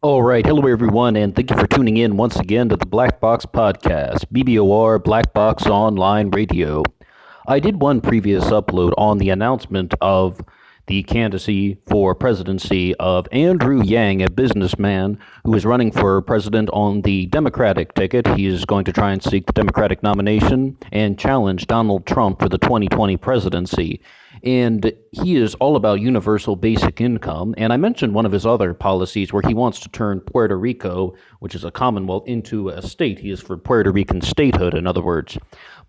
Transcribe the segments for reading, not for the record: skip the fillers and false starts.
All right, hello everyone, and thank you for tuning in once again to the Black Box Podcast, BBOR Black Box Online Radio. I did one previous upload on the announcement of the candidacy for presidency of Andrew Yang, a businessman who is running for president on the Democratic ticket. He is going to try and seek the Democratic nomination and challenge Donald Trump for the 2020 presidency. And he is all about universal basic income. And I mentioned one of his other policies where he wants to turn Puerto Rico, which is a commonwealth, into a state. He is for Puerto Rican statehood, in other words.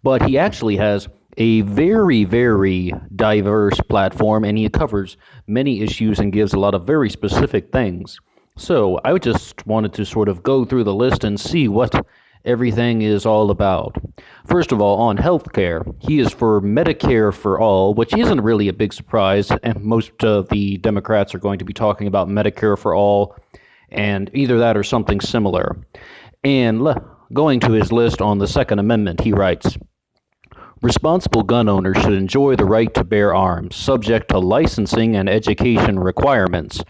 But he actually has a very, very diverse platform, and he covers many issues and gives a lot of very specific things. So I just wanted to sort of go through the list and see what everything is all about. First of all, on healthcare, he is for Medicare for all, which isn't really a big surprise, and most of the Democrats are going to be talking about Medicare for all, and either that or something similar. And going to his list on the Second Amendment, he writes, responsible gun owners should enjoy the right to bear arms, subject to licensing and education requirements.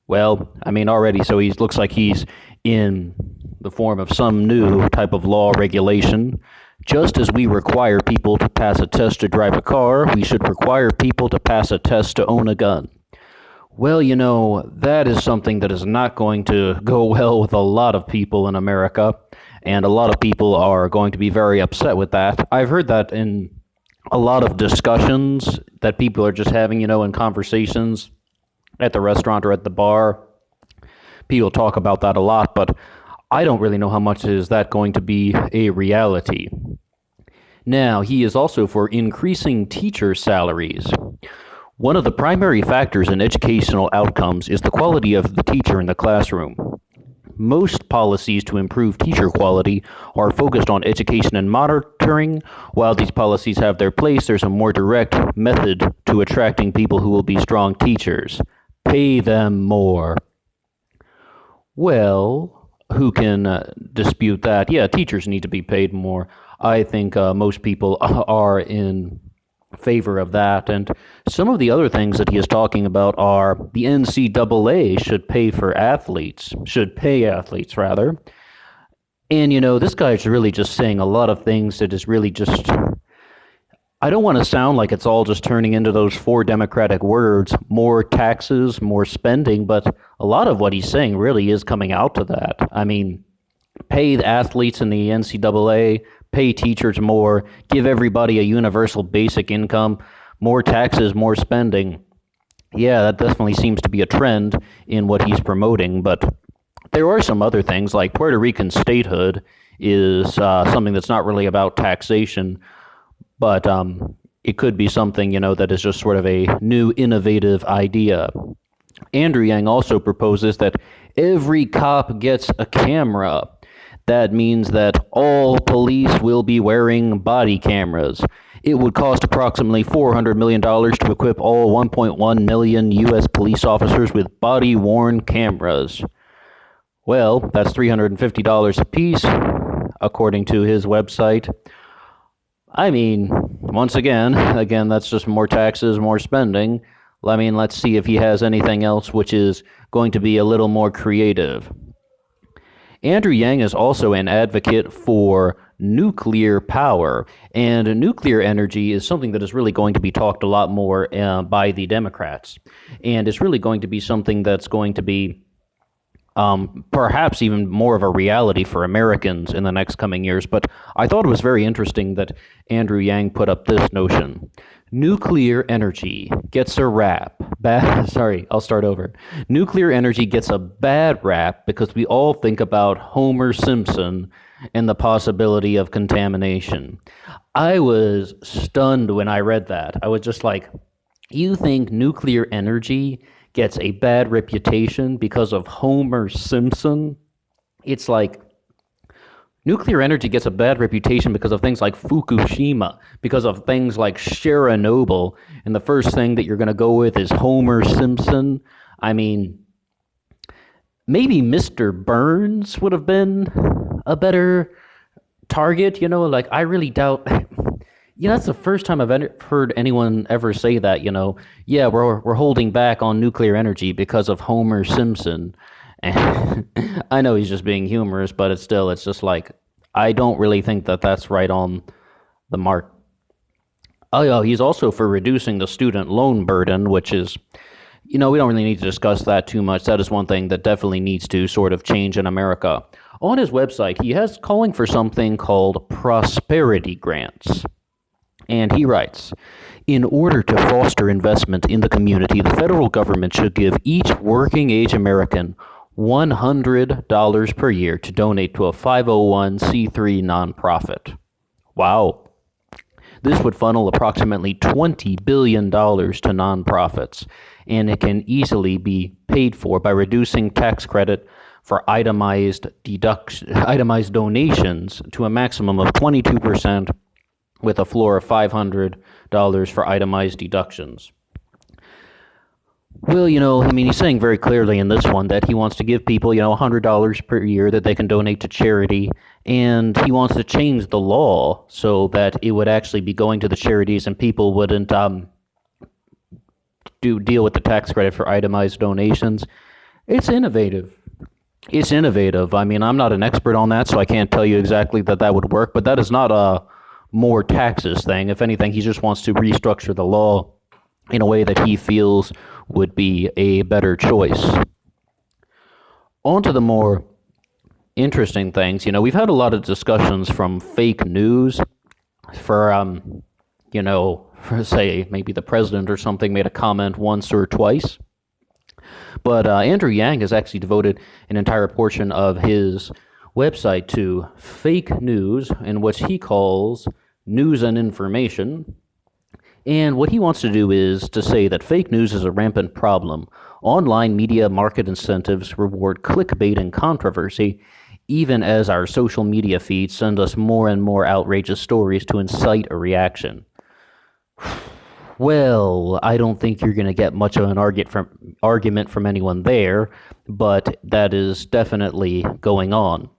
Well, I mean, already, so he looks like he's in the form of some new type of law regulation. Just as we require people to pass a test to drive a car, we should require people to pass a test to own a gun. Well, that is something that is not going to go well with a lot of people in America, and a lot of people are going to be very upset with that. I've heard that in a lot of discussions that people are just having, in conversations at the restaurant or at the bar. People talk about that a lot, but I don't really know how much is that going to be a reality. Now, he is also for increasing teacher salaries. One of the primary factors in educational outcomes is the quality of the teacher in the classroom. Most policies to improve teacher quality are focused on education and monitoring. While these policies have their place, there's a more direct method to attracting people who will be strong teachers. Pay them more. Well, who can dispute that? Yeah, teachers need to be paid more. I think most people are in favor of that. And some of the other things that he is talking about are the NCAA should pay athletes rather. And, this guy is really just saying a lot of things that is really just, I don't want to sound like it's all just turning into those four Democratic words, more taxes, more spending, but a lot of what he's saying really is coming out to that. I mean, pay the athletes in the NCAA, pay teachers more, give everybody a universal basic income, more taxes, more spending. Yeah, that definitely seems to be a trend in what he's promoting, but there are some other things, like Puerto Rican statehood is something that's not really about taxation, but it could be something, that is just sort of a new innovative idea. Andrew Yang also proposes that every cop gets a camera. That means that all police will be wearing body cameras. It would cost approximately $400 million to equip all 1.1 million U.S. police officers with body-worn cameras. Well, that's $350 a piece, according to his website. I mean, once again, that's just more taxes, more spending. I mean, let's see if he has anything else which is going to be a little more creative. Andrew Yang is also an advocate for nuclear power, and nuclear energy is something that is really going to be talked a lot more by the Democrats, and it's really going to be something that's going to be perhaps even more of a reality for Americans in the next coming years. But I thought it was very interesting that Andrew Yang put up this notion. Nuclear energy gets a rap. I'll start over. Nuclear energy gets a bad rap because we all think about Homer Simpson and the possibility of contamination. I was stunned when I read that. I was just like, you think nuclear energy gets a bad reputation because of Homer Simpson? It's like, nuclear energy gets a bad reputation because of things like Fukushima, because of things like Chernobyl, and the first thing that you're going to go with is Homer Simpson. I mean, maybe Mr. Burns would have been a better target, I really doubt. That's the first time I've heard anyone ever say that, yeah, we're holding back on nuclear energy because of Homer Simpson. And I know he's just being humorous, but it's just like, I don't really think that that's right on the mark. Oh, yeah, he's also for reducing the student loan burden, which is, we don't really need to discuss that too much. That is one thing that definitely needs to sort of change in America. On his website, he has calling for something called prosperity grants. And he writes, in order to foster investment in the community, the federal government should give each working age American $100 per year to donate to a 501c3 nonprofit. Wow. This would funnel approximately $20 billion to nonprofits, and it can easily be paid for by reducing tax credit for itemized donations to a maximum of 22% with a floor of $500 for itemized deductions. Well, he's saying very clearly in this one that he wants to give people, $100 per year that they can donate to charity, and he wants to change the law so that it would actually be going to the charities and people wouldn't deal with the tax credit for itemized donations. It's innovative. It's innovative. I mean, I'm not an expert on that, so I can't tell you exactly that would work, but that is not a more taxes thing. If anything, he just wants to restructure the law in a way that he feels would be a better choice. On to the more interesting things. We've had a lot of discussions from fake news for, for say maybe the president or something made a comment once or twice. But Andrew Yang has actually devoted an entire portion of his website to fake news and what he calls news and information. And what he wants to do is to say that fake news is a rampant problem. Online media market incentives reward clickbait and controversy, even as our social media feeds send us more and more outrageous stories to incite a reaction. Well, I don't think you're going to get much of an argument from anyone there, but that is definitely going on.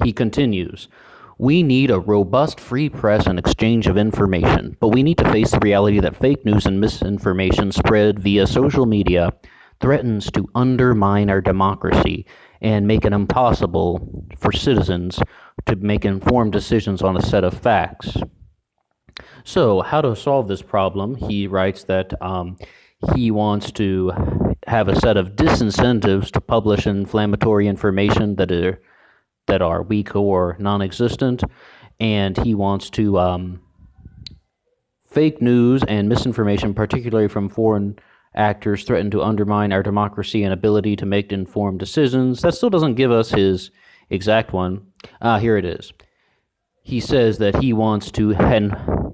He continues, we need a robust free press and exchange of information, but we need to face the reality that fake news and misinformation spread via social media threatens to undermine our democracy and make it impossible for citizens to make informed decisions on a set of facts. So, how to solve this problem? He writes that he wants to have a set of disincentives to publish inflammatory information that are weak or non-existent, and he wants to fake news and misinformation, particularly from foreign actors, threaten to undermine our democracy and ability to make informed decisions. That still doesn't give us his exact one. Here it is. He says that he wants to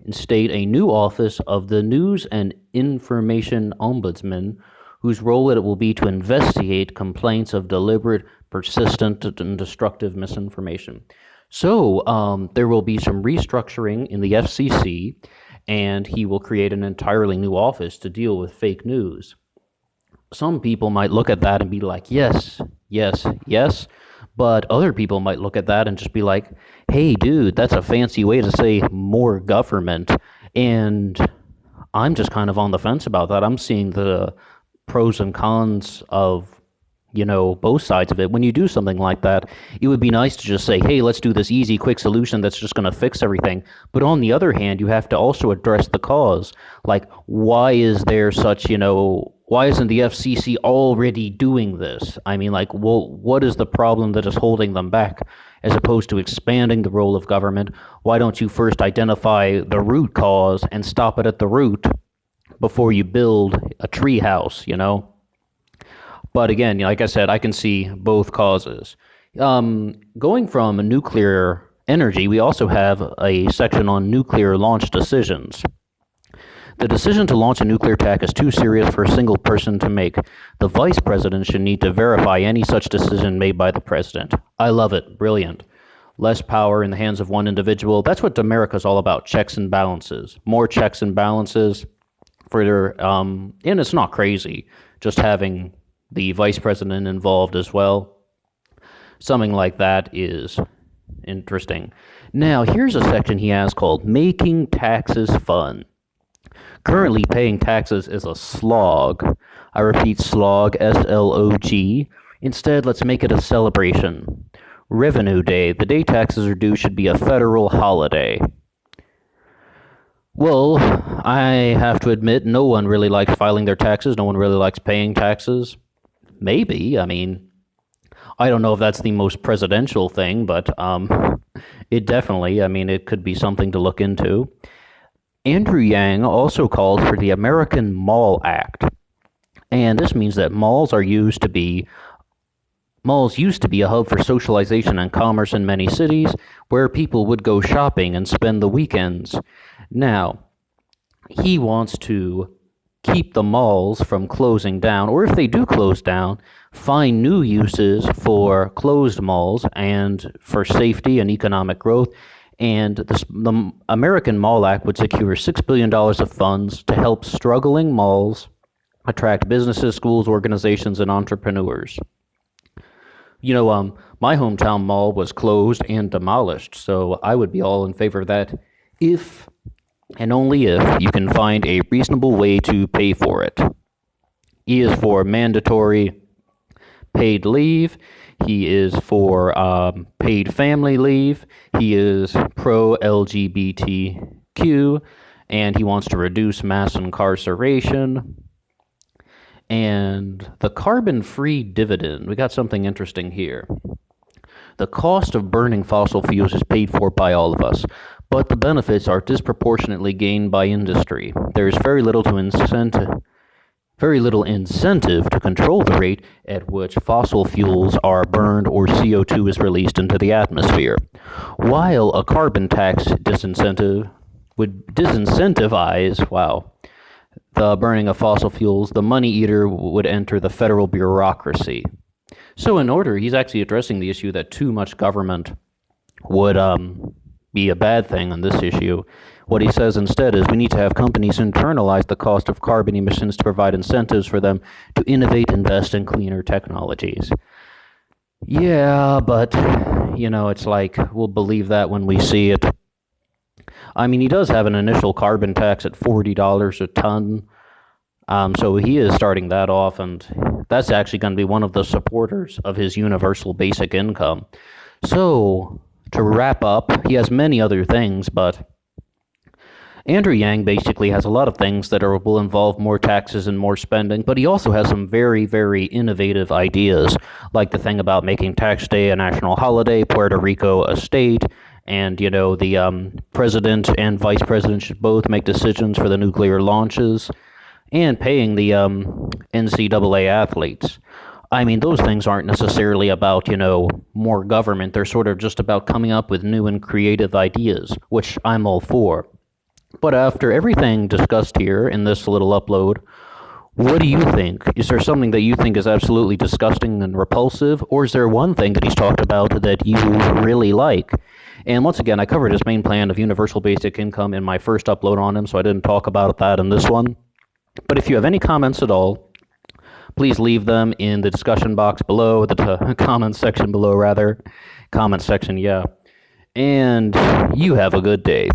instate a new office of the News and Information Ombudsman, whose role it will be to investigate complaints of deliberate, persistent, and destructive misinformation. So there will be some restructuring in the FCC, and he will create an entirely new office to deal with fake news. Some people might look at that and be like, yes, yes, yes. But other people might look at that and just be like, hey, dude, that's a fancy way to say more government. And I'm just kind of on the fence about that. I'm seeing the pros and cons of, both sides of it. When you do something like that, it would be nice to just say, hey, let's do this easy, quick solution that's just going to fix everything. But on the other hand, you have to also address the cause. Like, why is there such, why isn't the FCC already doing this? I mean, like, well, what is the problem that is holding them back? As opposed to expanding the role of government, why don't you first identify the root cause and stop it at the root before you build a tree house, But again, like I said, I can see both causes. Going from nuclear energy, we also have a section on nuclear launch decisions. The decision to launch a nuclear attack is too serious for a single person to make. The vice president should need to verify any such decision made by the president. I love it. Brilliant. Less power in the hands of one individual. That's what America's all about, checks and balances. More checks and balances and it's not crazy just having the vice president involved as well. Something like that is interesting. Now, here's a section he has called Making Taxes Fun. Currently, paying taxes is a slog. I repeat, slog, S-L-O-G. Instead, let's make it a celebration. Revenue Day, the day taxes are due, should be a federal holiday. Well, I have to admit, no one really likes filing their taxes. No one really likes paying taxes. Maybe. I mean, I don't know if that's the most presidential thing, but it definitely, I mean, it could be something to look into. Andrew Yang also called for the American Mall Act. And this means that malls used to be a hub for socialization and commerce in many cities where people would go shopping and spend the weekends. Now, he wants to keep the malls from closing down, or if they do close down, find new uses for closed malls and for safety and economic growth. And the American Mall Act would secure $6 billion of funds to help struggling malls attract businesses, schools, organizations, and entrepreneurs. You know, my hometown mall was closed and demolished, so I would be all in favor of that if and only if you can find a reasonable way to pay for it. E is for mandatory paid leave. He is for paid family leave. He is pro LGBTQ, and he wants to reduce mass incarceration. And the carbon-free dividend, we got something interesting here. The cost of burning fossil fuels is paid for by all of us, but the benefits are disproportionately gained by industry. There is very little incentive to control the rate at which fossil fuels are burned or CO2 is released into the atmosphere. While a carbon tax would disincentivize, the burning of fossil fuels, the money eater would enter the federal bureaucracy. So he's actually addressing the issue that too much government would be a bad thing on this issue. What he says instead is we need to have companies internalize the cost of carbon emissions to provide incentives for them to innovate, invest in cleaner technologies. Yeah, but, it's like we'll believe that when we see it. I mean, he does have an initial carbon tax at $40 a ton. So he is starting that off, and that's actually going to be one of the supporters of his universal basic income. So, to wrap up, he has many other things, but Andrew Yang basically has a lot of things that will involve more taxes and more spending, but he also has some very, very innovative ideas, like the thing about making tax day a national holiday, Puerto Rico a state, and, the president and vice president should both make decisions for the nuclear launches, and paying the NCAA athletes. I mean, those things aren't necessarily about, more government. They're sort of just about coming up with new and creative ideas, which I'm all for. But after everything discussed here in this little upload, what do you think? Is there something that you think is absolutely disgusting and repulsive, or is there one thing that he's talked about that you really like? And once again, I covered his main plan of universal basic income in my first upload on him, so I didn't talk about that in this one. But if you have any comments at all, please leave them in the discussion box below, the comment section below, rather. Comment section, yeah. And you have a good day.